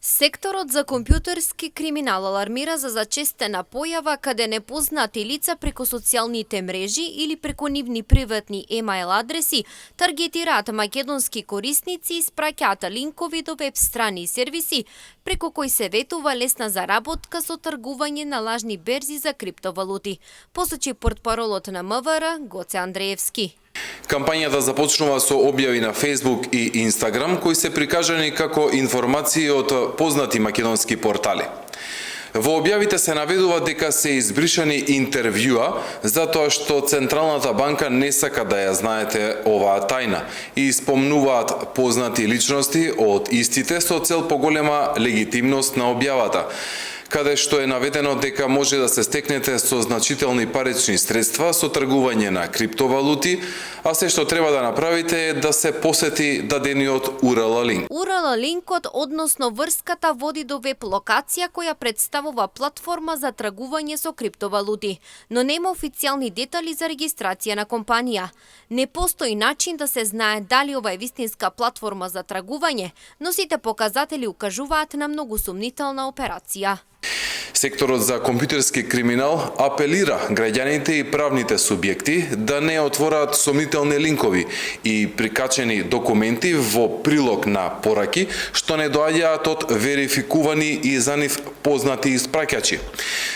Секторот за компјутерски криминал алармира за зачестена појава каде непознати лица преку социјалните мрежи или преку нивни приватни емаил адреси таргетираат македонски корисници и испраќаат линкови до веб страни и сервиси преку кои се ветува лесна заработка со тргување на лажни берзи за криптовалути, посочи портпаролот на МВР Гоце Андреевски. Кампањата започнува со објави на Facebook и Instagram кои се прикажани како информации од познати македонски портали. Во објавите се наведува дека се избришани интервјуа затоа што Централната банка не сака да ја знаете оваа тајна и спомнуваат познати личности од истите со цел поголема легитимност на објавата, каде што е наведено дека може да се стекнете со значителни парични средства со тргување на криптовалути, а се што треба да направите е да се посети дадениот URL линк. URL линкот, односно врската, води до веб локација која представува платформа за тргување со криптовалути, но нема официјални детали за регистрација на компанија. Не постои начин да се знае дали ова е вистинска платформа за тргување, но сите показатели укажуваат на многу сумнителна операција. Секторот за компјутерски криминал апелира граѓаните и правните субјекти да не отвораат сомнителни линкови и прикачени документи во прилог на пораки што не доаѓаат од верификувани и за нив познати испраќачи,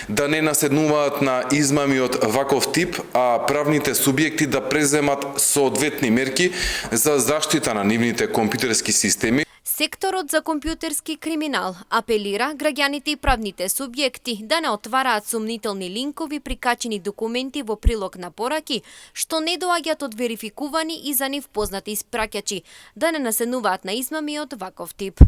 да не наседнуваат на измами од ваков тип, а правните субјекти да преземат соодветни мерки за заштита на нивните компјутерски системи. Секторот за компјутерски криминал апелира граѓаните и правните субјекти да не отвараат сумнителни линкови прикачени документи во прилог на пораки што не доаѓаат од верификувани и за нив познати испраќачи, да не наседнуваат на измами од ваков тип.